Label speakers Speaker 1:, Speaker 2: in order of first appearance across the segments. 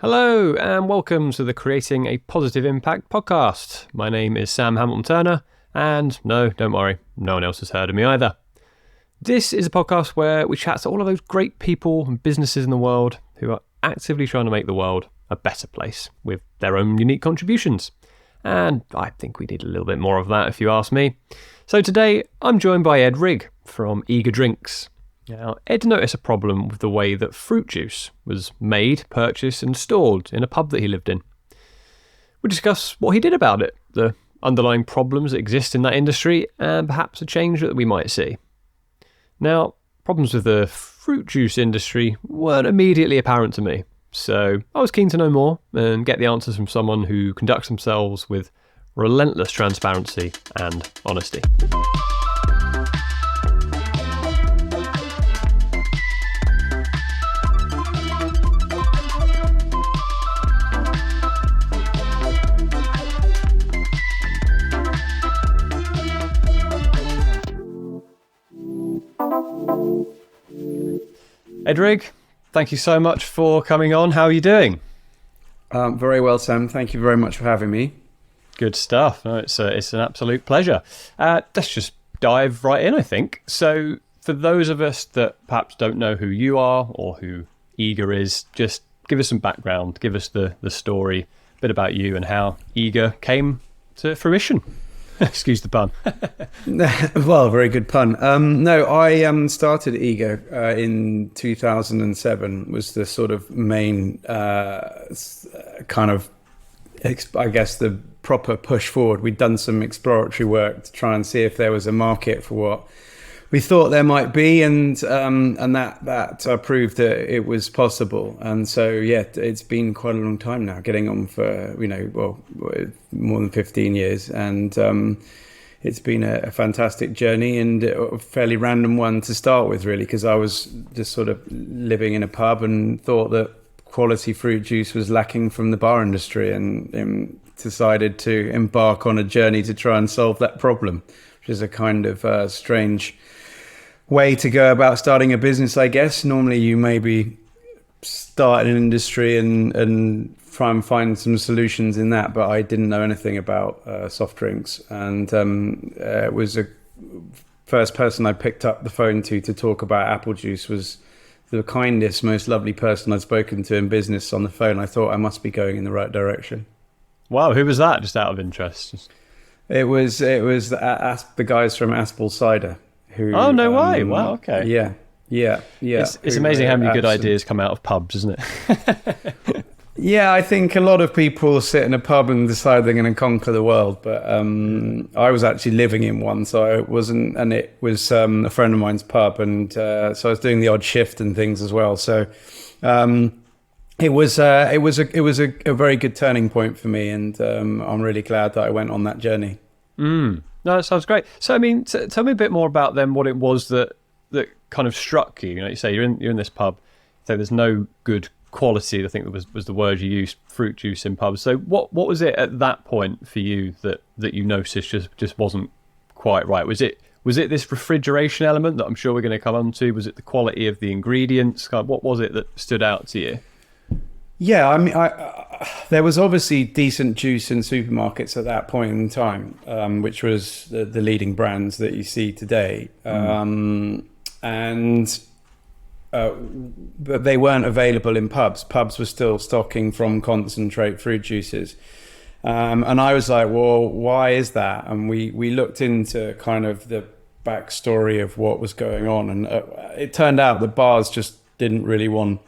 Speaker 1: Hello and welcome to the Creating a Positive Impact podcast. My name is Sam Hamilton Turner and no, don't worry, no one else has heard of me either. This is a podcast where we chat to all of those great people and businesses in the world who are actively trying to make the world a better place with their own unique contributions. And I think we need a little bit more of that if you ask me. So today I'm joined by Ed Rigg from Eager Drinks. Now, Ed noticed a problem with the way that fruit juice was made, purchased and stored in a pub that he lived in. We discuss what he did about it, the underlying problems that exist in that industry, and perhaps a change that we might see. Now, problems with the fruit juice industry weren't immediately apparent to me, so I was keen to know more and get the answers from someone who conducts themselves with relentless transparency and honesty. Ed Rigg, thank you so much for coming on. How are you doing?
Speaker 2: Very well, Sam. Thank you very much for having me.
Speaker 1: Good stuff. No, it's an absolute pleasure. Let's just dive right in, I think. So for those of us that perhaps don't know who you are or who Eager is, just give us some background, give us the story, a bit about you and how Eager came to fruition. Excuse the pun.
Speaker 2: Well, very good pun. I started Ego in 2007, was the sort of main kind of, I guess, the proper push forward. We'd done some exploratory work to try and see if there was a market for what we thought there might be, and that proved that it was possible. And so, yeah, it's been quite a long time now, getting on for, more than 15 years. And it's been a fantastic journey and a fairly random one to start with, really, because I was just sort of living in a pub and thought that quality fruit juice was lacking from the bar industry, and decided to embark on a journey to try and solve that problem, which is a kind of strange way to go about starting a business, I guess. Normally you maybe start an industry and try and find some solutions in that, but I didn't know anything about soft drinks, and it was the first person I picked up the phone to talk about apple juice was the kindest, most lovely person I'd spoken to in business on the phone. I thought I must be going in the right direction.
Speaker 1: Wow, who was that, just out of interest?
Speaker 2: It was the guys from Aspel Cider. Who,
Speaker 1: oh, no way. Wow, okay.
Speaker 2: Yeah.
Speaker 1: It's amazing how many good ideas come out of pubs, isn't it?
Speaker 2: Yeah, I think a lot of people sit in a pub and decide they're going to conquer the world, but I was actually living in one, so it wasn't, and it was a friend of mine's pub, and so I was doing the odd shift and things as well. So it was a very good turning point for me, and I'm really glad that I went on that journey.
Speaker 1: No, that sounds great. So, I mean, tell me a bit more about then what it was that kind of struck you. You know, you say you're in this pub, so there's no good quality, I think that was the word you used, fruit juice in pubs. So what was it at that point for you that you noticed just wasn't quite right? Was it this refrigeration element that I'm sure we're going to come on to? Was it the quality of the ingredients? What was it that stood out to you?
Speaker 2: Yeah, I mean, there was obviously decent juice in supermarkets at that point in time, which was the leading brands that you see today. But they weren't available in pubs. Pubs were still stocking from concentrate fruit juices. And I was like, well, why is that? And we looked into kind of the backstory of what was going on. And it turned out the bars just didn't really want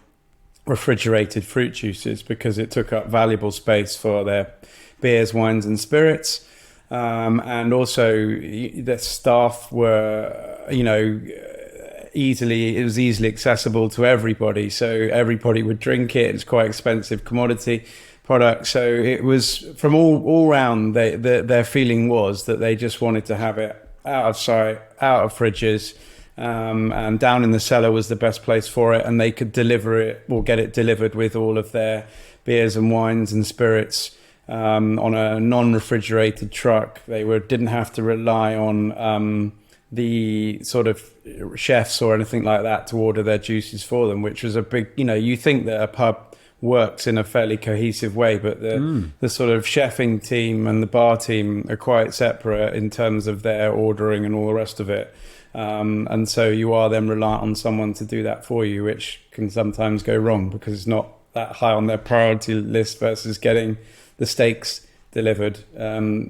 Speaker 2: refrigerated fruit juices because it took up valuable space for their beers, wines and spirits. And also the staff were, it was easily accessible to everybody. So everybody would drink it. It's quite expensive commodity product. So it was from all round, their feeling was that they just wanted to have it out of sight, out of fridges, and down in the cellar was the best place for it, and they could deliver it or get it delivered with all of their beers and wines and spirits on a non-refrigerated truck. They didn't have to rely on the sort of chefs or anything like that to order their juices for them, which was a big, you think that a pub works in a fairly cohesive way, but the sort of chefing team and the bar team are quite separate in terms of their ordering and all the rest of it. And so you are then reliant on someone to do that for you, which can sometimes go wrong because it's not that high on their priority list versus getting the steaks delivered.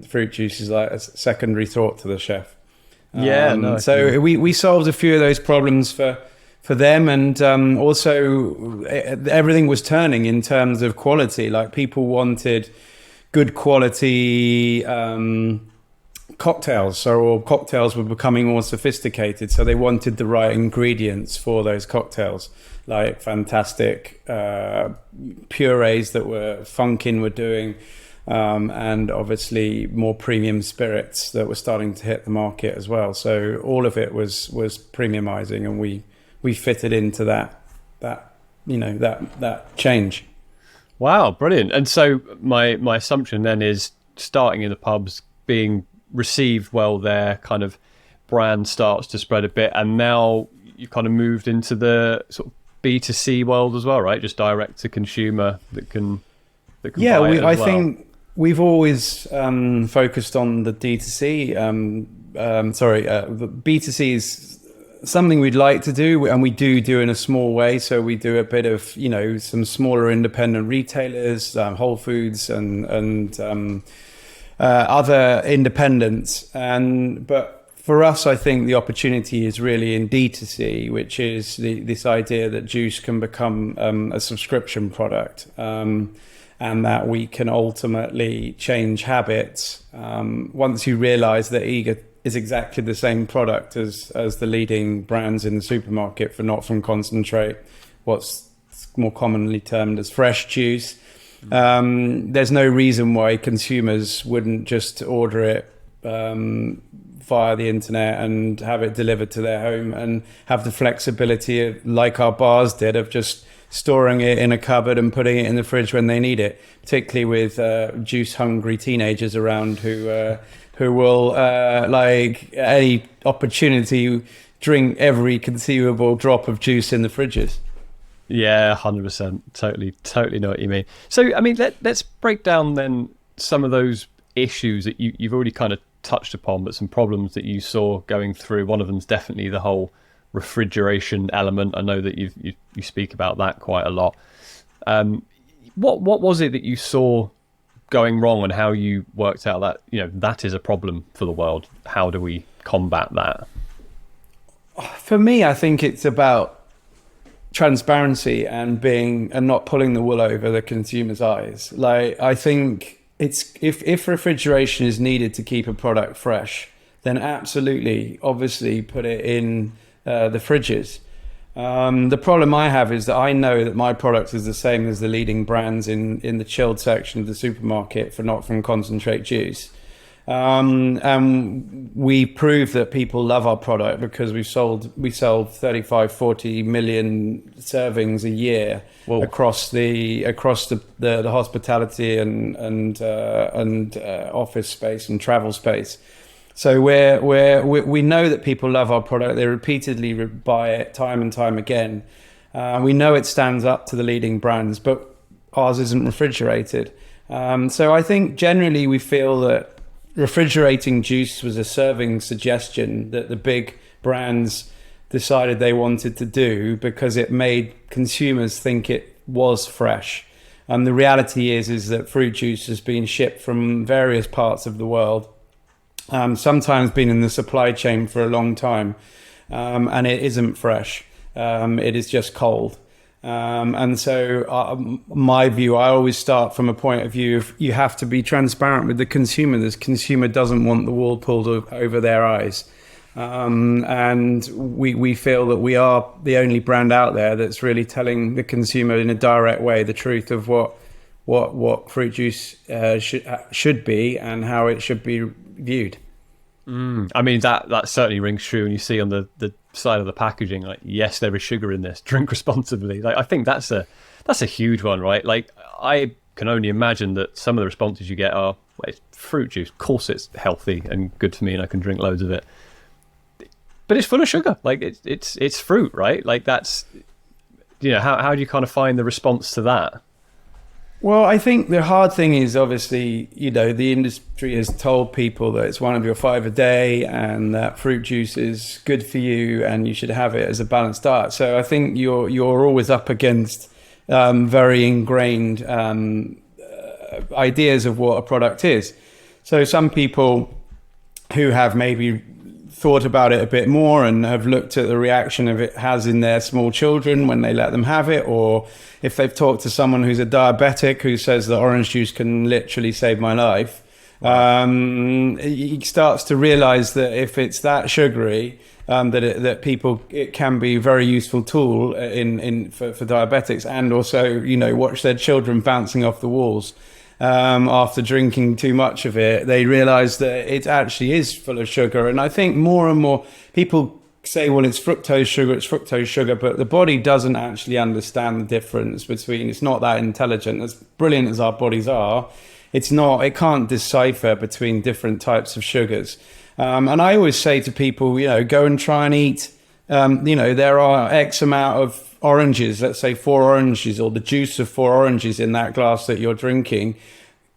Speaker 2: Fruit juice is like a secondary thought to the chef. So we solved a few of those problems for them, and also everything was turning in terms of quality. Like people wanted good quality cocktails, so cocktails were becoming more sophisticated, so they wanted the right ingredients for those cocktails, like fantastic purees that Funkin were doing, and obviously more premium spirits that were starting to hit the market as well. So all of it was premiumizing, and we fitted into that change.
Speaker 1: Wow, brilliant. And so my assumption then is, starting in the pubs, being received well there, kind of brand starts to spread a bit, and now you kind of moved into the sort of B2C world as well, right? Just direct to consumer that can buy it as well.
Speaker 2: I think we've always focused on the D2C. The B2C is something we'd like to do, and we do in a small way. So we do a bit of, some smaller independent retailers, Whole Foods and other independents. But for us, I think the opportunity is really in D2C, which is this idea that juice can become a subscription product, and that we can ultimately change habits. Once you realize that Eager is exactly the same product as the leading brands in the supermarket for not from concentrate, what's more commonly termed as fresh juice. There's no reason why consumers wouldn't just order it via the internet and have it delivered to their home, and have the flexibility like our bars did, of just storing it in a cupboard and putting it in the fridge when they need it, particularly with juice hungry teenagers around who will, like any opportunity, drink every conceivable drop of juice in the fridges.
Speaker 1: Yeah, 100%. Totally know what you mean. So, I mean, let's break down then some of those issues that you've already kind of touched upon, but some problems that you saw going through. One of them is definitely the whole refrigeration element. I know that you speak about that quite a lot. What was it that you saw going wrong, and how you worked out that that is a problem for the world? How do we combat that?
Speaker 2: For me, I think it's about transparency and not pulling the wool over the consumer's eyes. Like, I think it's if refrigeration is needed to keep a product fresh, then absolutely, obviously, put it in the fridges. The problem I have is that I know that my product is the same as the leading brands in the chilled section of the supermarket for not from concentrate juice. And we prove that people love our product because we sell 35-40 million servings a year. Whoa. across the hospitality and office space and travel space. So we know that people love our product. They repeatedly buy it time and time again. We know it stands up to the leading brands, but ours isn't refrigerated. So I think generally we feel that refrigerating juice was a serving suggestion that the big brands decided they wanted to do because it made consumers think it was fresh. And the reality is that fruit juice has been shipped from various parts of the world, sometimes been in the supply chain for a long time, and it isn't fresh. It is just cold. And so my view, I always start from a point of view of you have to be transparent with the consumer. The consumer doesn't want the wool pulled over their eyes. And we feel that we are the only brand out there that's really telling the consumer in a direct way the truth of what fruit juice should be and how it should be viewed.
Speaker 1: I mean, that certainly rings true. And you see on the side of the packaging, like, yes, there is sugar in this, drink responsibly. Like, I think that's a huge one, right? Like, I can only imagine that some of the responses you get are, well, it's fruit juice, of course it's healthy and good for me and I can drink loads of it, but it's full of sugar. Like, it's fruit, right? Like, that's, how do you kind of find the response to that?
Speaker 2: Well, I think the hard thing is obviously, the industry has told people that it's one of your 5 a day and that fruit juice is good for you and you should have it as a balanced diet. So I think you're always up against very ingrained ideas of what a product is. So some people who have maybe thought about it a bit more and have looked at the reaction of it has in their small children when they let them have it, or if they've talked to someone who's a diabetic who says that orange juice can literally save my life, he starts to realize that if it's that sugary, that people, it can be a very useful tool for diabetics, and also watch their children bouncing off the walls after drinking too much of it. They realize that it actually is full of sugar. And I think more and more people say, well, it's fructose sugar, but the body doesn't actually understand the difference between, it's not that intelligent. As brilliant as our bodies are, it can't decipher between different types of sugars. And I always say to people, go and try and eat, there are X amount of oranges, let's say 4 oranges, or the juice of 4 oranges in that glass that you're drinking.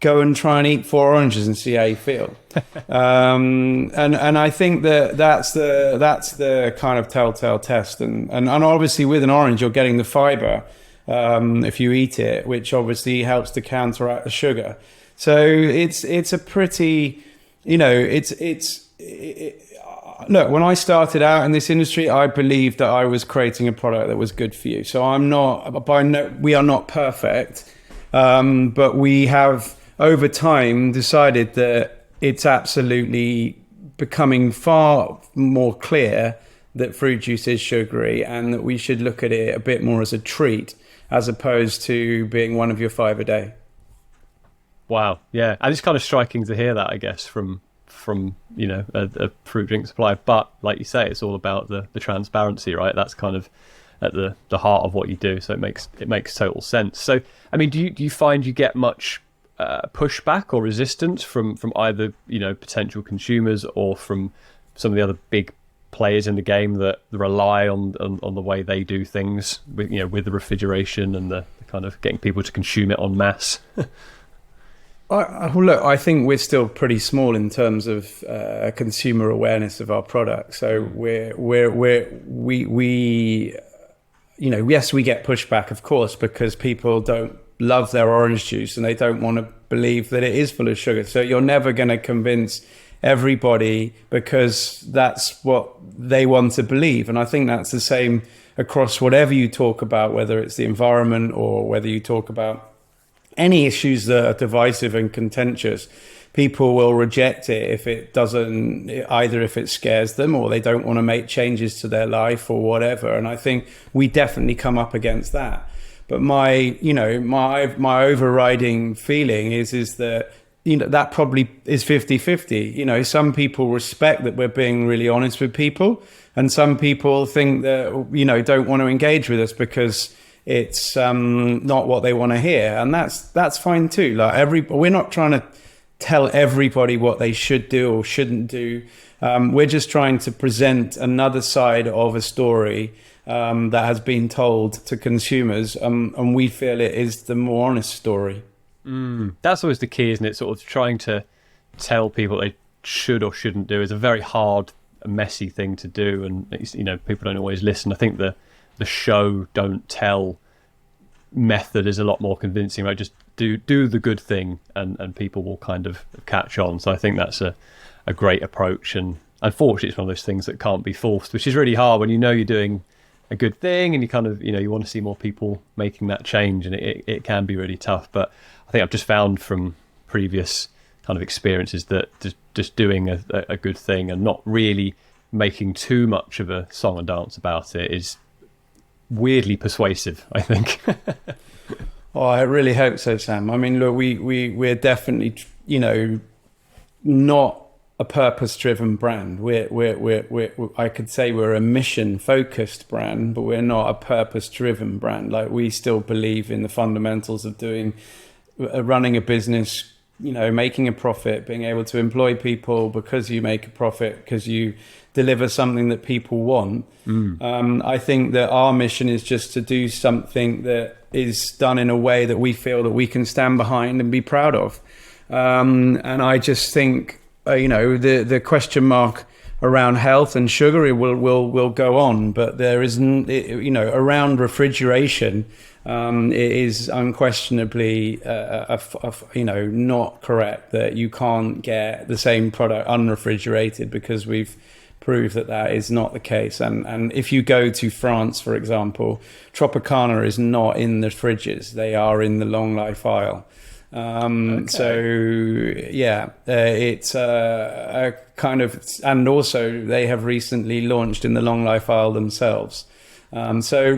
Speaker 2: Go and try and eat 4 oranges and see how you feel. And I think that's the kind of telltale test. And obviously with an orange, you're getting the fiber if you eat it, which obviously helps to counteract the sugar. So it's a pretty, look, when I started out in this industry, I believed that I was creating a product that was good for you. So we are not perfect, but we have over time decided that it's absolutely becoming far more clear that fruit juice is sugary and that we should look at it a bit more as a treat as opposed to being one of your 5 a day.
Speaker 1: Wow, yeah, and it's kind of striking to hear that, I guess, from a fruit drink supplier. But like you say, it's all about the transparency, right? That's kind of at the heart of what you do. So it makes total sense. So I mean, do you find you get much pushback or resistance from either potential consumers or from some of the other big players in the game that rely on the way they do things with the refrigeration and the kind of getting people to consume it en masse?
Speaker 2: Look, I think we're still pretty small in terms of consumer awareness of our product. So yes, we get pushback, of course, because people don't love their orange juice and they don't want to believe that it is full of sugar. So you're never going to convince everybody because that's what they want to believe. And I think that's the same across whatever you talk about, whether it's the environment or whether you talk about any issues that are divisive and contentious. People will reject it if it doesn't, either if it scares them or they don't want to make changes to their life or whatever. And I think we definitely come up against that. But my overriding feeling is that that probably is 50-50. Some people respect that we're being really honest with people, and some people think that don't want to engage with us because it's not what they want to hear, and that's fine too. We're not trying to tell everybody what they should do or shouldn't do. We're just trying to present another side of a story that has been told to consumers, and we feel it is the more honest story.
Speaker 1: That's always the key, isn't it? Sort of trying to tell people they should or shouldn't do is a very hard, messy thing to do, and people don't always listen. I think the show don't tell method is a lot more convincing, right? Just do the good thing and people will kind of catch on. So I think that's a great approach, and unfortunately it's one of those things that can't be forced, which is really hard when you're doing a good thing and you kind of you want to see more people making that change, and it can be really tough. But I think I've just found from previous kind of experiences that just doing a good thing and not really making too much of a song and dance about it is weirdly persuasive, I think.
Speaker 2: Oh, I really hope so, Sam. I mean, look, we're definitely, not a purpose-driven brand. I could say we're a mission-focused brand, but we're not a purpose-driven brand. Like, we still believe in the fundamentals of running a business, making a profit, being able to employ people because you make a profit, because you deliver something that people want. I think that our mission is just to do something that is done in a way that we feel that we can stand behind and be proud of. And I just think, the question mark around health and sugar, it will go on, but there isn't, around refrigeration, it is unquestionably, not correct that you can't get the same product unrefrigerated, because we've proved that is not the case. And if you go to France, for example, Tropicana is not in the fridges; they are in the long life aisle. So yeah, it's a kind of, and also they have recently launched in the long life aisle themselves. So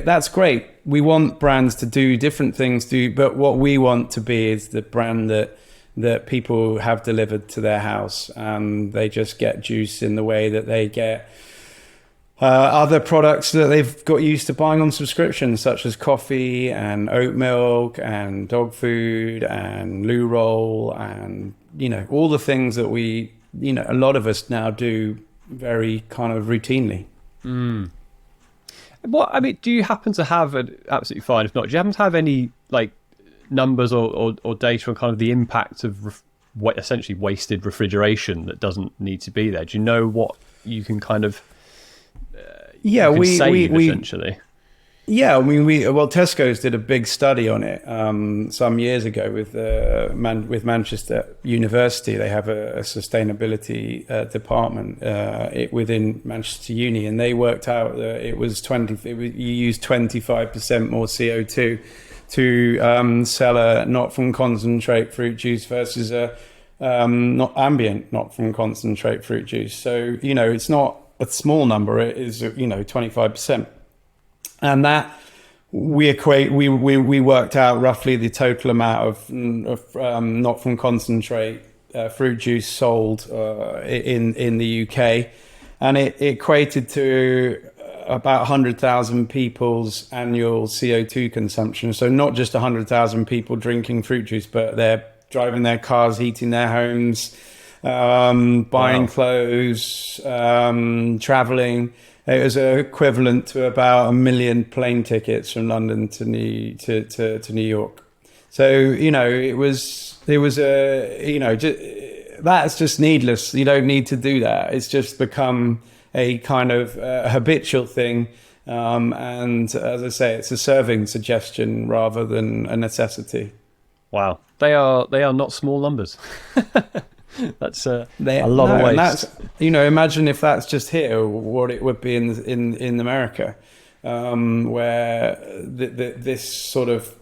Speaker 2: that's great. We want brands to do different things, but what we want to be is the brand that people have delivered to their house, and they just get juice in the way that they get other products that they've got used to buying on subscription, such as coffee and oat milk and dog food and loo roll, and all the things that we a lot of us now do very kind of routinely.
Speaker 1: Do you happen to have absolutely fine if not, do you happen to have any numbers or data on kind of the impact of essentially wasted refrigeration that doesn't need to be there? Do you know what you can kind of save essentially?
Speaker 2: Yeah, I mean, Tesco's did a big study on it some years ago with Manchester University. They have a sustainability department within Manchester Uni, and they worked out that you use 25% more CO2 to sell a not from concentrate fruit juice versus a not ambient, not from concentrate fruit juice. So it's not a small number. It is 25%. And that we worked out roughly the total amount of not from concentrate fruit juice sold in the UK, and it equated to about 100,000 people's annual CO2 consumption. So not just 100,000 people drinking fruit juice, but they're driving their cars, heating their homes, buying clothes, traveling. It was equivalent to about 1 million plane tickets from London to New York. So that's just needless. You don't need to do that. It's just become a kind of habitual thing, and as I say, it's a serving suggestion rather than a necessity.
Speaker 1: Wow, they are not small numbers. That's a lot of waste.
Speaker 2: And that's, imagine if that's just here, what it would be in America, where this sort of,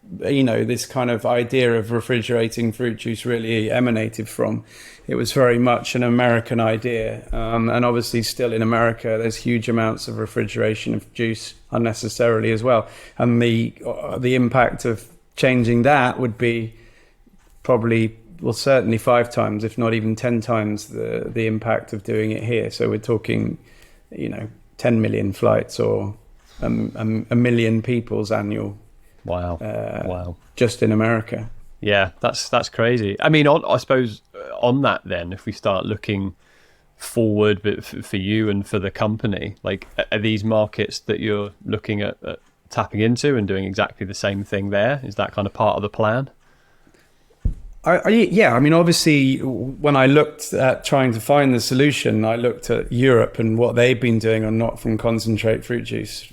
Speaker 2: this kind of idea of refrigerating fruit juice really emanated from. It was very much an American idea, and obviously still in America, there's huge amounts of refrigeration of juice unnecessarily as well. And the impact of changing that would be probably, certainly 5 times, if not even 10 times the impact of doing it here. So we're talking, 10 million flights or a million people's annual.
Speaker 1: Wow. Wow.
Speaker 2: Just in America.
Speaker 1: Yeah, that's crazy. I mean, I suppose on that then, if we start looking forward, but for you and for the company, are these markets that you're looking at tapping into and doing exactly the same thing there? Is that kind of part of the plan?
Speaker 2: Yeah, I mean, obviously, when I looked at trying to find the solution, I looked at Europe and what they've been doing on not from concentrate fruit juice,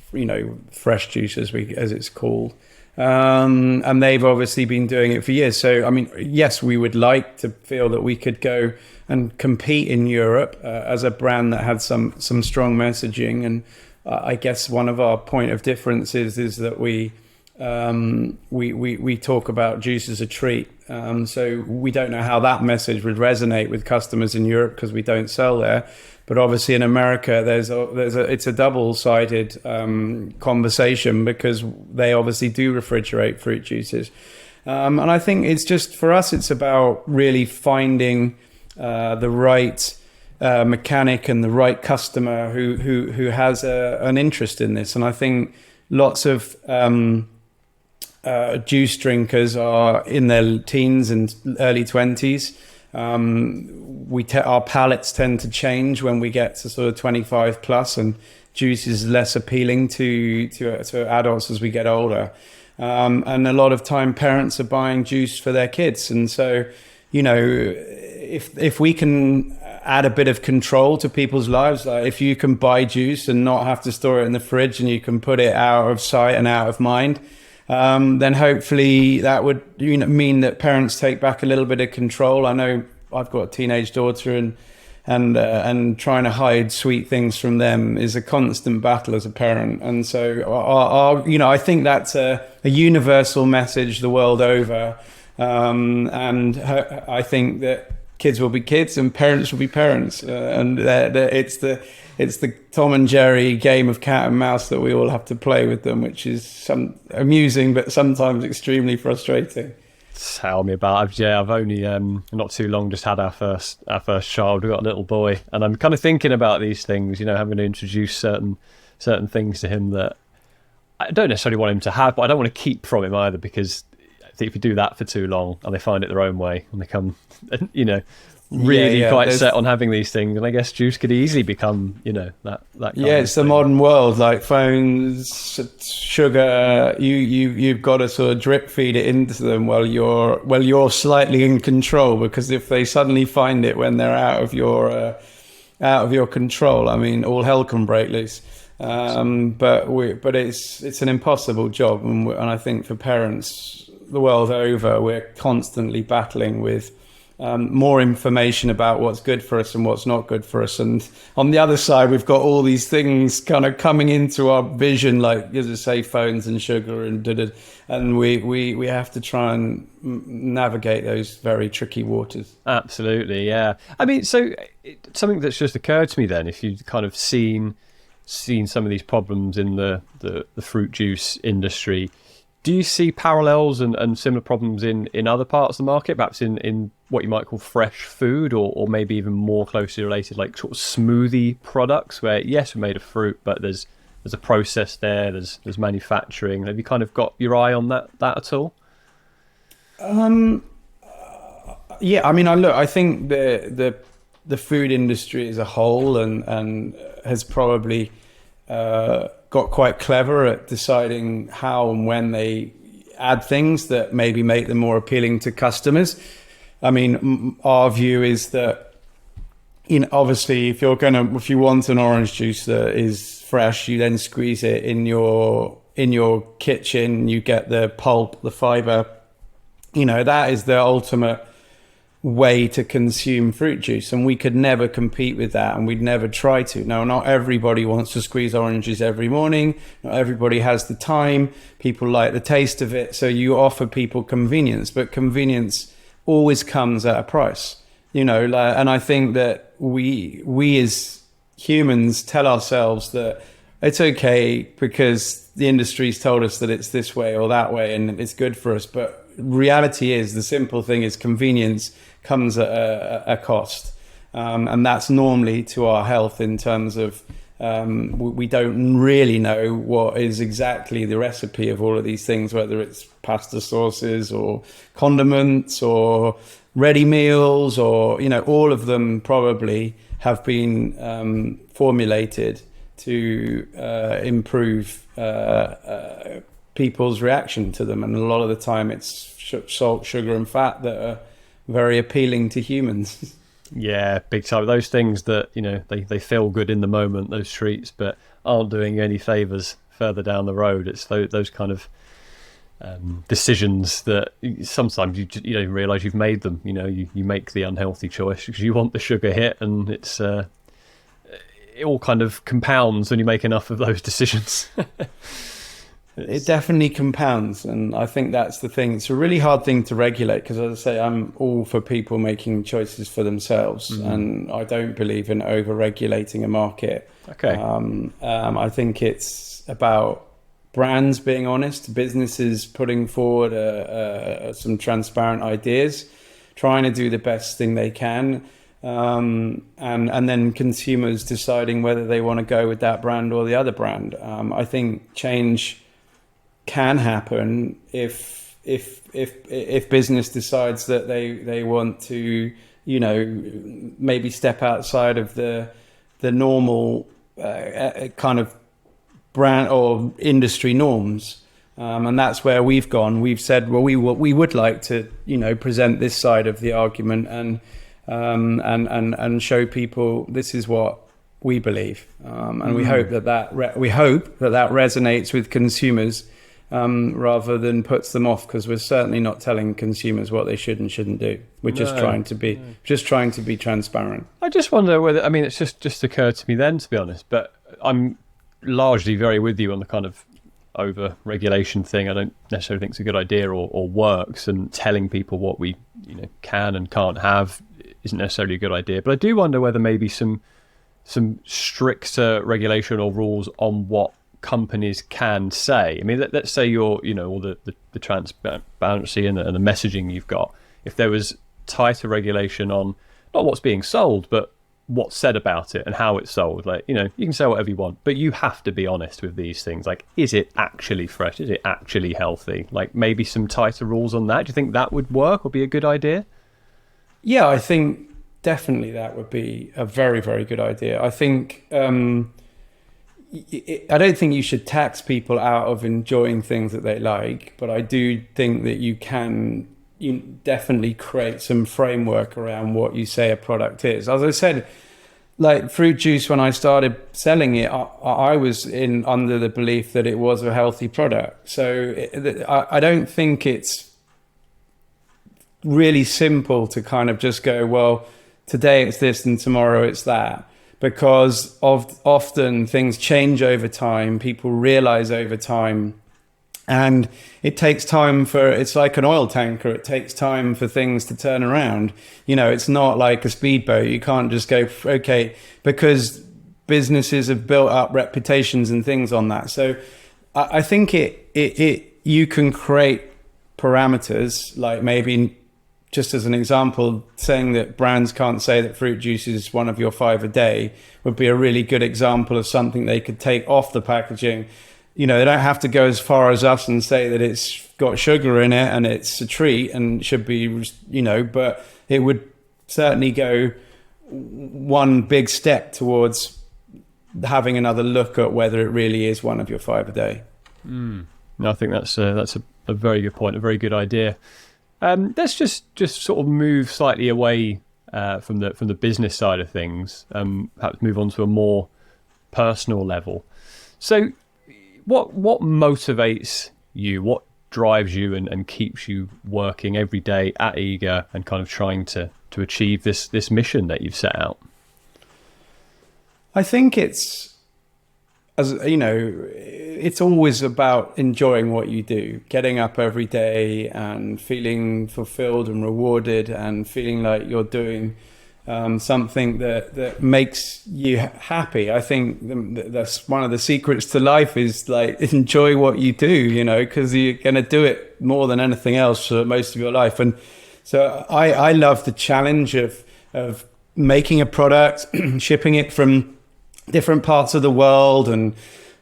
Speaker 2: fresh juice as it's called. And they've obviously been doing it for years. So, I mean, yes, we would like to feel that we could go and compete in Europe as a brand that had some strong messaging. And I guess one of our point of difference is that we talk about juice as a treat. So we don't know how that message would resonate with customers in Europe because we don't sell there. But obviously in America, it's a double-sided conversation because they obviously do refrigerate fruit juices. And I think it's just, for us, it's about really finding the right mechanic and the right customer who has an interest in this. And I think lots of juice drinkers are in their teens and early 20s. Our palates tend to change when we get to sort of 25 plus, and juice is less appealing to adults as we get older. And a lot of time parents are buying juice for their kids. And so, if we can add a bit of control to people's lives, like if you can buy juice and not have to store it in the fridge, and you can put it out of sight and out of mind, then hopefully that would mean that parents take back a little bit of control. I know I've got a teenage daughter, and trying to hide sweet things from them is a constant battle as a parent. And so I think that's a universal message the world over. And I think that kids will be kids and parents will be parents. And it's the Tom and Jerry game of cat and mouse that we all have to play with them, which is amusing, but sometimes extremely frustrating.
Speaker 1: Tell me about it. I've only not too long just had our first child. We've got a little boy, and I'm kind of thinking about these things, having to introduce certain things to him that I don't necessarily want him to have, but I don't want to keep from him either, because I think if you do that for too long and they find it their own way and they come, really quite set on having these things, and I guess juice could easily become, that kind
Speaker 2: it's the modern world, like phones, sugar. You've got to sort of drip feed it into them while you're slightly in control, because if they suddenly find it when they're out of your control, I mean, all hell can break loose. But it's an impossible job, and I think for parents the world over, we're constantly battling with more information about what's good for us and what's not good for us. And on the other side, we've got all these things kind of coming into our vision, like, as I say, phones and sugar and we have to try and navigate those very tricky waters.
Speaker 1: Absolutely, yeah. I mean, so something that's just occurred to me then, if you've kind of seen some of these problems in the fruit juice industry, do you see parallels and similar problems in other parts of the market, perhaps in what you might call fresh food, or maybe even more closely related, like sort of smoothie products, where, yes, we're made of fruit, but there's a process there, there's manufacturing. Have you kind of got your eye on that at all?
Speaker 2: Yeah, I mean, I think the food industry as a whole and has probably got quite clever at deciding how and when they add things that maybe make them more appealing to customers. I mean, our view is that, obviously, if you want an orange juice that is fresh, you then squeeze it in your kitchen, you get the pulp, the fiber. That is the ultimate way to consume fruit juice, and we could never compete with that, and we'd never try to. Now, not everybody wants to squeeze oranges every morning, not everybody has the time, people like the taste of it, so you offer people convenience, but convenience always comes at a price, and I think that we as humans tell ourselves that it's okay because the industry's told us that it's this way or that way and it's good for us, but reality is, the simple thing is, convenience comes at a cost, and that's normally to our health, in terms of we don't really know what is exactly the recipe of all of these things, whether it's pasta sauces or condiments or ready meals, or all of them probably have been formulated to improve people's reaction to them, and a lot of the time it's salt, sugar and fat that are very appealing to humans.
Speaker 1: Yeah, big time. Those things that they feel good in the moment, those treats, but aren't doing any favors further down the road. It's those kind of decisions that sometimes you don't even realize you've made them. You make the unhealthy choice because you want the sugar hit, and it all kind of compounds when you make enough of those decisions.
Speaker 2: It definitely compounds, and I think that's the thing. It's a really hard thing to regulate, because, as I say, I'm all for people making choices for themselves, and I don't believe in over-regulating a market.
Speaker 1: Okay.
Speaker 2: I think it's about brands being honest, businesses putting forward some transparent ideas, trying to do the best thing they can, and then consumers deciding whether they want to go with that brand or the other brand. I think change can happen if business decides that they want to, maybe step outside of the normal kind of brand or industry norms. And that's where we've gone. We've said, well, we would like to, present this side of the argument and show people this is what we believe. And we hope that resonates with consumers, rather than puts them off, because we're certainly not telling consumers what they should and shouldn't do. We're just trying to be transparent.
Speaker 1: I just wonder whether, I mean, it's just occurred to me then, to be honest, but I'm largely very with you on the kind of over-regulation thing. I don't necessarily think it's a good idea or works, and telling people what we can and can't have isn't necessarily a good idea. But I do wonder whether maybe some stricter regulation or rules on what companies can say. I mean, let's say you're, all the transparency and the messaging you've got. If there was tighter regulation on not what's being sold, but what's said about it and how it's sold. Like, you can say whatever you want, but you have to be honest with these things. Like, is it actually fresh? Is it actually healthy? Like, maybe some tighter rules on that. Do you think that would work or be a good idea?
Speaker 2: Yeah, I think definitely that would be a very, very good idea. I think I don't think you should tax people out of enjoying things that they like, but I do think that you definitely create some framework around what you say a product is. As I said, like fruit juice, when I started selling it, I was under the belief that it was a healthy product. So I don't think it's really simple to kind of just go, well, today it's this and tomorrow it's that. Because often things change over time, people realize over time, and it takes time it's like an oil tanker, it takes time for things to turn around. It's not like a speedboat. You can't just go, okay, because businesses have built up reputations and things on that. So I think you can create parameters, like maybe, just as an example, saying that brands can't say that fruit juice is one of your 5 a day would be a really good example of something they could take off the packaging. They don't have to go as far as us and say that it's got sugar in it and it's a treat and should be, but it would certainly go one big step towards having another look at whether it really is one of your 5 a day.
Speaker 1: No, I think that's a very good point, a very good idea. Let's just sort of move slightly away from the business side of things. Perhaps move on to a more personal level. So, what motivates you? What drives you and keeps you working every day at Eager and kind of trying to achieve this mission that you've set out?
Speaker 2: I think it's always about enjoying what you do, getting up every day and feeling fulfilled and rewarded and feeling like you're doing something that makes you happy. I think that's one of the secrets to life, is like enjoy what you do, because you're going to do it more than anything else for most of your life. And so I love the challenge of making a product, shipping it from different parts of the world and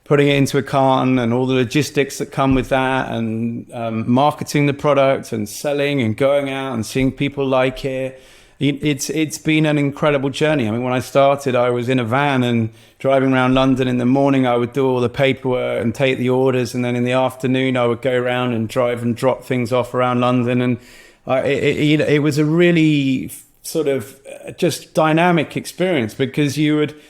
Speaker 2: putting it into a carton and all the logistics that come with that, and marketing the product and selling and going out and seeing people like it. It's been an incredible journey. I mean, when I started, I was in a van and driving around London. In the morning, I would do all the paperwork and take the orders, and then in the afternoon, I would go around and drive and drop things off around London. And it was a really sort of just dynamic experience, because you would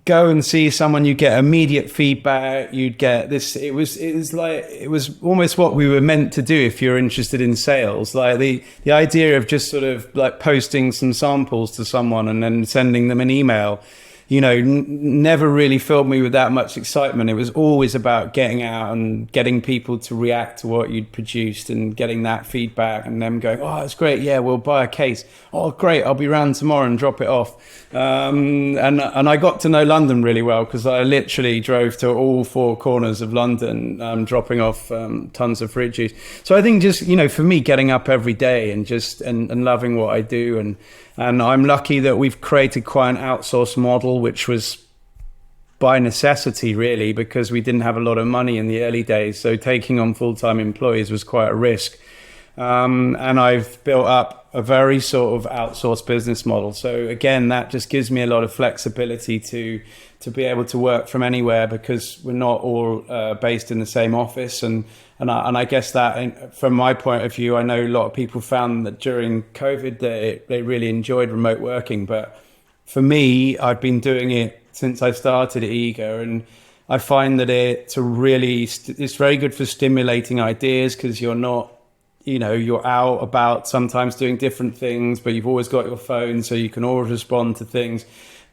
Speaker 2: go and see someone, you get immediate feedback, you'd get this. It was almost what we were meant to do if you're interested in sales. Like the idea of just sort of like posting some samples to someone and then sending them an email, never really filled me with that much excitement. It was always about getting out and getting people to react to what you'd produced and getting that feedback, and them going, oh, it's great, yeah, we'll buy a case. Oh, great, I'll be around tomorrow and drop it off. And I got to know London really well, because I literally drove to all 4 corners of London, dropping off tons of fruit juice. So I think just, for me, getting up every day and just and loving what I do, and I'm lucky that we've created quite an outsourced model, which was by necessity, really, because we didn't have a lot of money in the early days. So taking on full-time employees was quite a risk. And I've built up a very sort of outsourced business model. So again, that just gives me a lot of flexibility to be able to work from anywhere, because we're not all based in the same office. And I guess that, from my point of view, I know a lot of people found that during COVID they really enjoyed remote working. But for me, I've been doing it since I started at Ego, and I find that it's very good for stimulating ideas, because you're not, you're out about sometimes doing different things, but you've always got your phone, so you can always respond to things.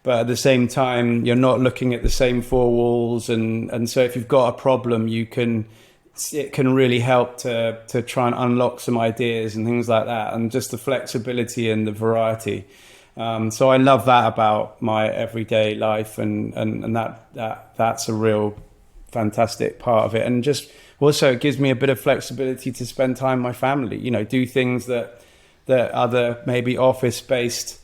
Speaker 2: But at the same time, you're not looking at the same four walls. And so if you've got a problem, it can really help to try and unlock some ideas and things like that. And just the flexibility and the variety. So I love that about my everyday life, and that's a real fantastic part of it. And just also it gives me a bit of flexibility to spend time with my family, do things that other maybe office-based,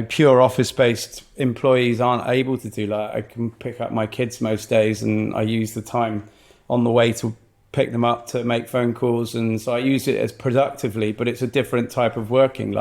Speaker 2: pure office-based employees aren't able to do. Like, I can pick up my kids most days, and I use the time on the way to pick them up to make phone calls. And so I use it as productively, but it's a different type of working.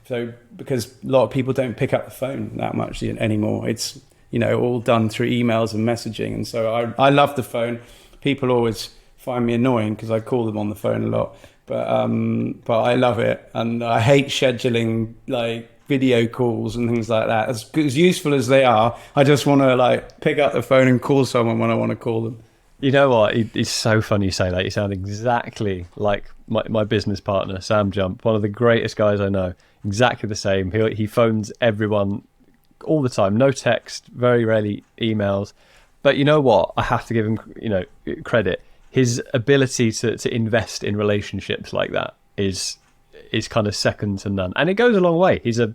Speaker 2: So because a lot of people don't pick up the phone that much anymore. It's, all done through emails and messaging. And so I love the phone. People always find me annoying because I call them on the phone a lot, but I love it. And I hate scheduling like video calls and things like that. As useful as they are, I just want to pick up the phone and call someone when I want to call them.
Speaker 1: You know what? It's so funny you say that. You sound exactly like my business partner, Sam Jump, one of the greatest guys I know. Exactly the same. He phones everyone all the time. No text, very rarely emails. But you know what? I have to give him, credit. His ability to invest in relationships like that is kind of second to none, and it goes a long way. He's a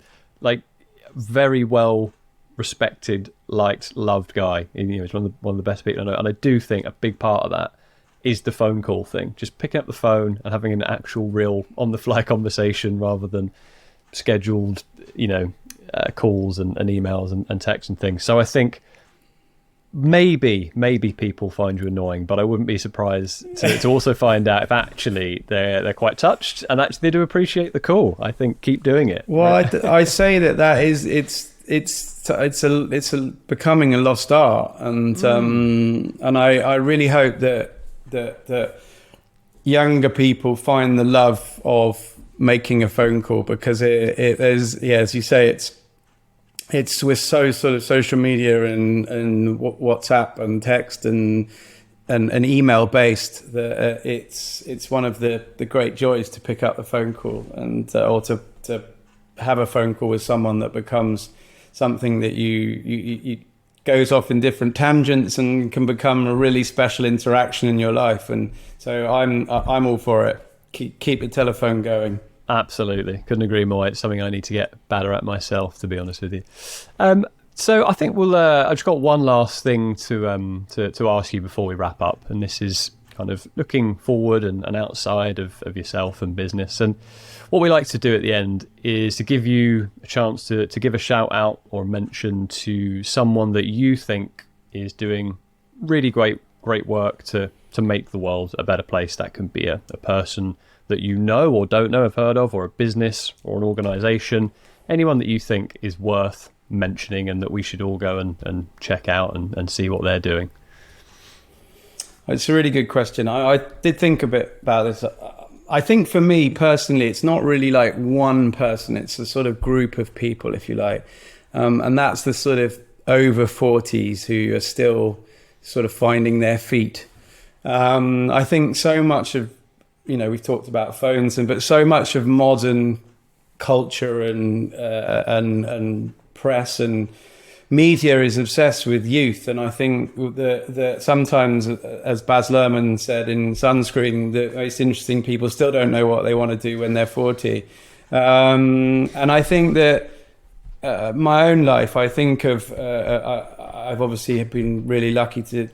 Speaker 1: very well respected, liked, loved guy. He's one of the best people I know, and I do think a big part of that is the phone call thing. Just picking up the phone and having an actual, real, on-the-fly conversation rather than scheduled, calls and emails and texts and things. So I think maybe people find you annoying, but I wouldn't be surprised to also find out if actually they're quite touched and actually they do appreciate the call. I think keep doing it.
Speaker 2: Well, I say that is it's becoming a lost art, and I really hope that younger people find the love of making a phone call, because it is, as you say, it's with so sort of social media and WhatsApp and text and email based that it's one of the great joys to pick up the phone call and or to have a phone call with someone that becomes something that you goes off in different tangents and can become a really special interaction in your life. And so I'm all for it. Keep the telephone going.
Speaker 1: Absolutely, couldn't agree more. It's something I need to get better at myself, to be honest with you. So I think I've just got one last thing to ask you before we wrap up, and this is kind of looking forward and outside of yourself and business. And what we like to do at the end is to give you a chance to give a shout out or mention to someone that you think is doing really great work to make the world a better place. That can be a person that you know or don't know, have heard of, or a business or an organization, anyone that you think is worth mentioning and that we should all go and check out and see what they're doing.
Speaker 2: It's a really good question. I did think a bit about this. I think for me personally, it's not really like one person. It's a sort of group of people, if you like. And that's the sort of over 40s who are still sort of finding their feet. I think so much of, we've talked about phones, but so much of modern culture and press and media is obsessed with youth. And I think that sometimes, as Baz Luhrmann said in Sunscreen, the most interesting people still don't know what they want to do when they're 40. And I think that my own life, I think of, I've obviously been really lucky to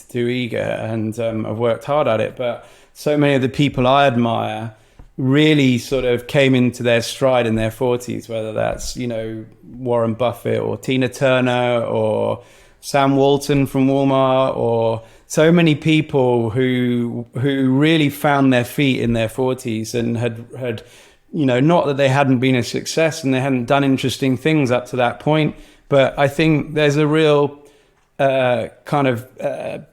Speaker 2: do Ego, and I've worked hard at it, but so many of the people I admire really sort of came into their stride in their 40s, whether that's, Warren Buffett or Tina Turner or Sam Walton from Walmart, or so many people who really found their feet in their 40s and had not that they hadn't been a success and they hadn't done interesting things up to that point, but I think there's a real kind of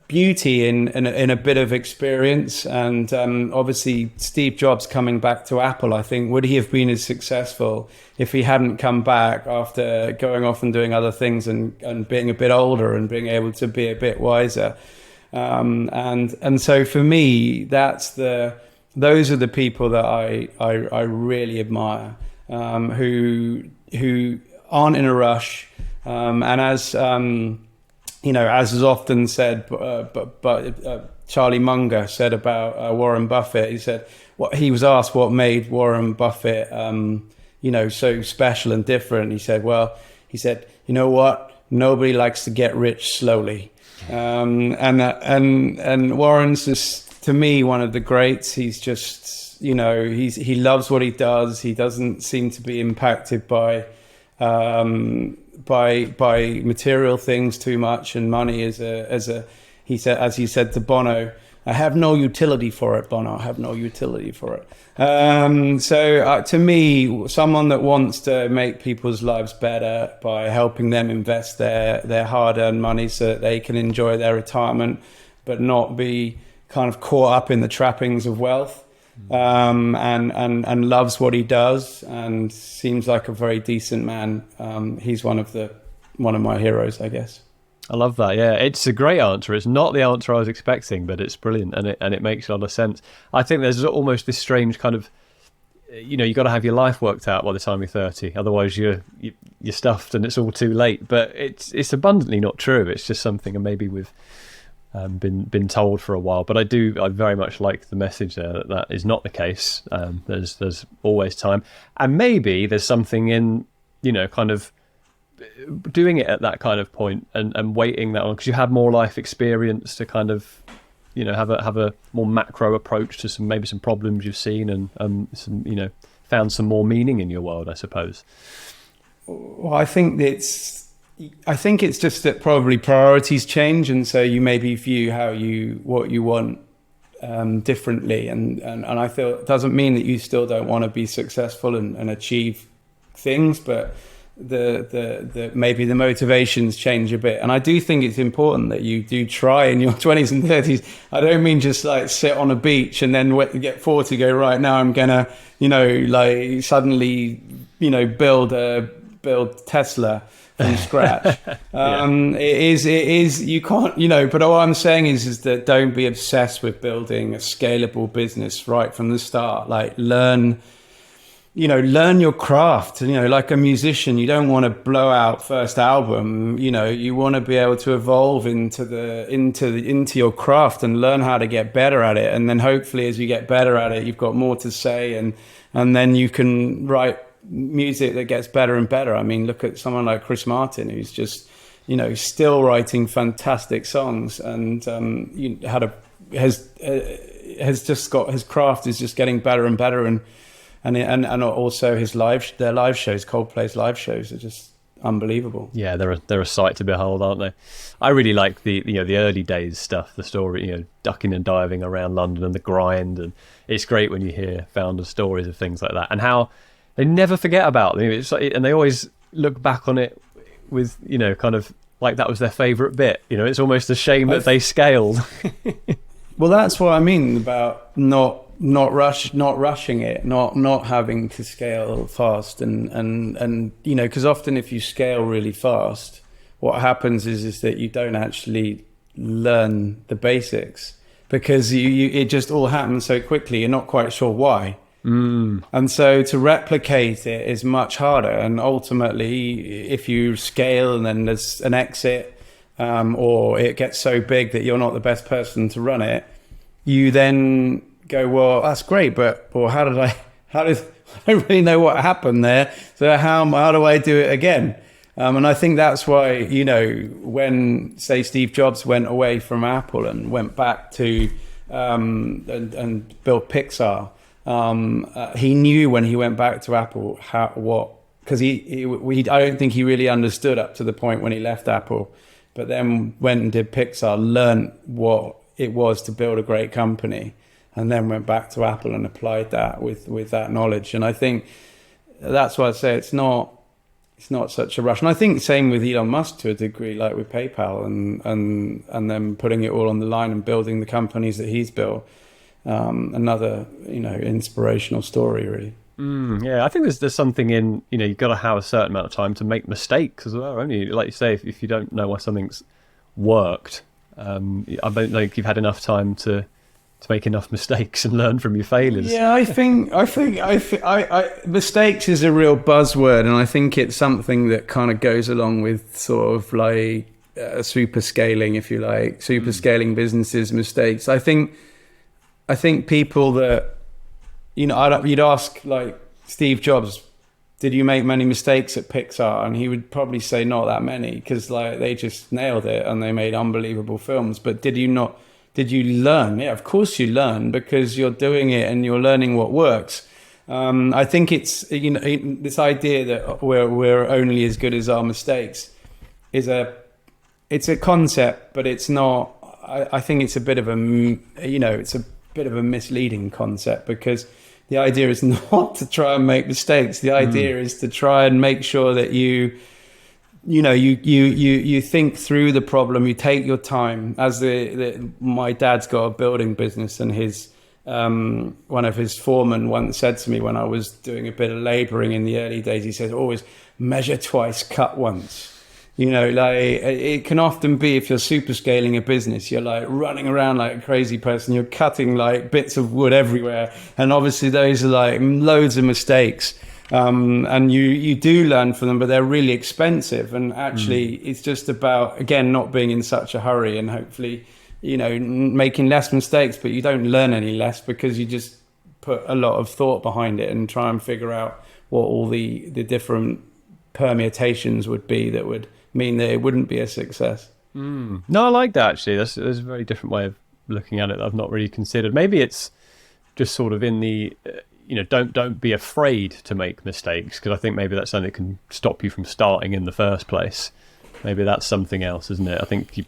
Speaker 2: beauty in a bit of experience. And obviously Steve Jobs coming back to Apple, I think, would he have been as successful if he hadn't come back after going off and doing other things and being a bit older and being able to be a bit wiser? And so for me, those are the people that I really admire, who aren't in a rush, and as as is often said, but Charlie Munger said about Warren Buffett. He said he was asked what made Warren Buffett so special and different. He said, you know what? Nobody likes to get rich slowly, and Warren's just, to me, one of the greats. He's just, he loves what he does. He doesn't seem to be impacted by material things too much, and money he said, as he said to Bono, I have no utility for it, Bono. I have no utility for it. So to me, someone that wants to make people's lives better by helping them invest their hard-earned money so that they can enjoy their retirement, but not be kind of caught up in the trappings of wealth, and loves what he does and seems like a very decent man. He's one of my heroes, I guess.
Speaker 1: I love that. Yeah, it's a great answer. It's not the answer I was expecting, but it's brilliant, and it makes a lot of sense. I think there's almost this strange kind of, you got to have your life worked out by the time you're 30, otherwise you're stuffed and it's all too late. But it's abundantly not true. It's just something, and maybe we've been told for a while. But I very much like the message there that is not the case. There's always time, and maybe there's something in kind of doing it at that kind of point and waiting that on, because you have more life experience to kind of have a more macro approach to some problems you've seen, and some found some more meaning in your world, I suppose.
Speaker 2: Well, I think it's just that probably priorities change, and so you maybe view what you want differently, and I feel it doesn't mean that you still don't want to be successful and achieve things, but the maybe the motivations change a bit. And I do think it's important that you do try in your 20s and 30s. I don't mean just like sit on a beach and then get 40, go, right, now I'm gonna suddenly build Tesla from scratch. It is you can't, but all I'm saying is that don't be obsessed with building a scalable business right from the start. Like learn your craft. Like a musician, you don't want to blow out first album. You want to be able to evolve into your craft and learn how to get better at it. And then hopefully, as you get better at it, you've got more to say, and then you can write music that gets better and better. I mean, look at someone like Chris Martin, who's just, still writing fantastic songs, and has just got, his craft is just getting better and better, and also their live shows, Coldplay's live shows, are just unbelievable. Yeah,
Speaker 1: they're a sight to behold, aren't they? I really like the early days stuff, the story, ducking and diving around London and the grind, and it's great when you hear founders' stories of things like that, and how they never forget about them. And they always look back on it with kind of like that was their favourite bit. It's almost a shame that they scaled.
Speaker 2: Well, that's what I mean about not rushing it, not having to scale fast, and because often if you scale really fast, what happens is that you don't actually learn the basics, because it just all happens so quickly. You're not quite sure why. And so to replicate it is much harder. And ultimately, if you scale and then there's an exit, or it gets so big that you're not the best person to run it, you then go, well, that's great, but how did I don't really know what happened there. So how do I do it again? And I think that's why, when, say, Steve Jobs went away from Apple and went back to and built Pixar, he knew when he went back to Apple because I don't think he really understood up to the point when he left Apple but then went and did Pixar, learned what it was to build a great company, and then went back to Apple and applied that with that knowledge. And I think that's why I say it's not such a rush. And I think same with Elon Musk to a degree, like with PayPal and then putting it all on the line and building the companies that he's built. Another, inspirational story, really.
Speaker 1: Yeah, I think there's something in, you've got to have a certain amount of time to make mistakes as well. Only, like you say, if you don't know why something's worked, I don't think you've had enough time to make enough mistakes and learn from your failures.
Speaker 2: Yeah, I think mistakes is a real buzzword, and I think it's something that kind of goes along with sort of like super scaling, if you like, super scaling businesses, mistakes. I think people that, you'd ask like Steve Jobs, did you make many mistakes at Pixar? And he would probably say not that many, because like they just nailed it and they made unbelievable films. But did you learn? Yeah, of course you learn, because you're doing it and you're learning what works. I think it's, this idea that we're only as good as our mistakes it's a concept, but it's not. I think it's a bit of a misleading concept, because the idea is not to try and make mistakes. The idea is to try and make sure that you think through the problem. You take your time. As my dad's got a building business, and his one of his foremen once said to me when I was doing a bit of labouring in the early days, he said, always measure twice, cut once. Like it can often be, if you're super scaling a business, you're like running around like a crazy person, you're cutting like bits of wood everywhere, and obviously those are like loads of mistakes. And you do learn from them, but they're really expensive. And actually it's just about, again, not being in such a hurry, and hopefully, making less mistakes, but you don't learn any less, because you just put a lot of thought behind it and try and figure out what all the different permutations would be that would mean that it wouldn't be a success.
Speaker 1: No, I like that, actually. There's a very different way of looking at it that I've not really considered. Maybe it's just sort of in the... don't be afraid to make mistakes, because I think maybe that's something that can stop you from starting in the first place. Maybe that's something else, isn't it? I think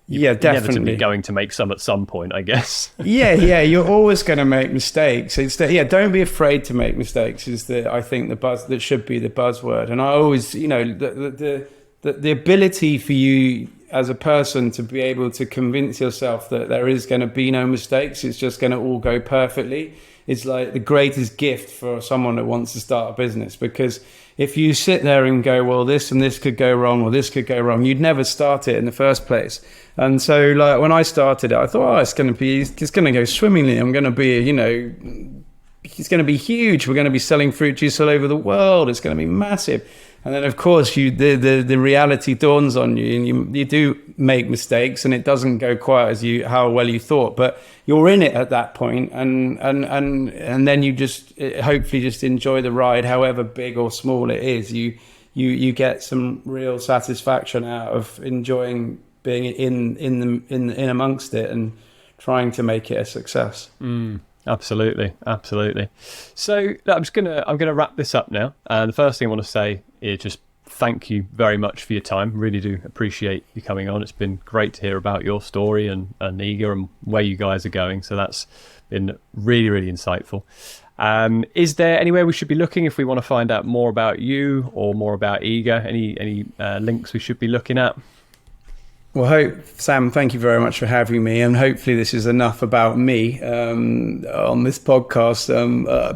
Speaker 1: you're inevitably going to make some at some point, I guess. yeah,
Speaker 2: you're always going to make mistakes. Don't be afraid to make mistakes is I think that should be the buzzword. And I always, the ability for you as a person to be able to convince yourself that there is going to be no mistakes, it's just going to all go perfectly. It's like the greatest gift for someone that wants to start a business, because if you sit there and go, well, this and this could go wrong, or this could go wrong, you'd never start it in the first place. And so like when I started it, I thought, it's going to go swimmingly. I'm going to be, it's going to be huge. We're going to be selling fruit juice all over the world. It's going to be massive. And then, of course, the reality dawns on you, and you do make mistakes, and it doesn't go quite how well you thought. But you're in it at that point, and then you just hopefully just enjoy the ride, however big or small it is. You get some real satisfaction out of enjoying being in amongst it and trying to make it a success.
Speaker 1: Absolutely. So I'm gonna wrap this up now. And the first thing I want to say is just thank you very much for your time. Really do appreciate you coming on. It's been great to hear about your story and Eager and where you guys are going. So that's been really, really insightful. Is there anywhere we should be looking if we want to find out more about you or more about Eager? Any links we should be looking at?
Speaker 2: Well, Sam, thank you very much for having me, and hopefully this is enough about me on this podcast.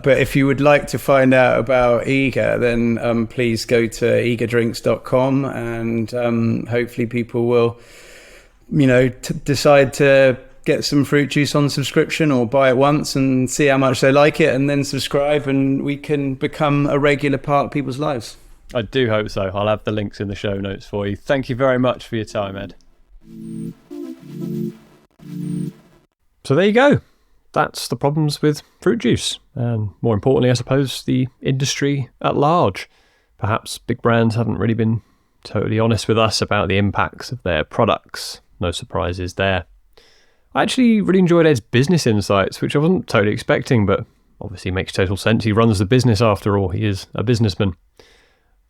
Speaker 2: But if you would like to find out about Eager, then please go to eagerdrinks.com, and hopefully people will, decide to get some fruit juice on subscription or buy it once and see how much they like it, and then subscribe, and we can become a regular part of people's lives.
Speaker 1: I do hope so. I'll have the links in the show notes for you. Thank you very much for your time, Ed. So there you go. That's the problems with fruit juice, and more importantly, I suppose, the industry at large. Perhaps big brands haven't really been totally honest with us about the impacts of their products. No surprises there. I actually really enjoyed Ed's business insights, which I wasn't totally expecting, but obviously makes total sense. He runs the business after all. He is a businessman.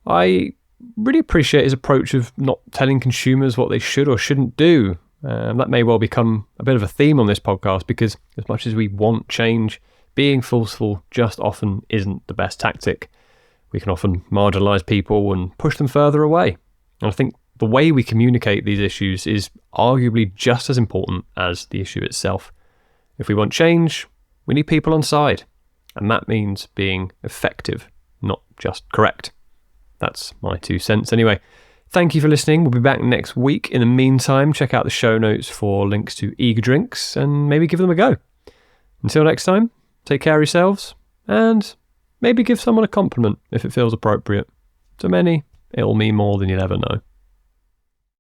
Speaker 1: I really appreciate his approach of not telling consumers what they should or shouldn't do. That may well become a bit of a theme on this podcast, because as much as we want change, being forceful just often isn't the best tactic. We can often marginalise people and push them further away. And I think the way we communicate these issues is arguably just as important as the issue itself. If we want change, we need people on side. And that means being effective, not just correct. That's my 2 cents anyway. Thank you for listening. We'll be back next week. In the meantime, check out the show notes for links to eager drinks and maybe give them a go. Until next time, take care of yourselves and maybe give someone a compliment if it feels appropriate. To many, it'll mean more than you'll ever know.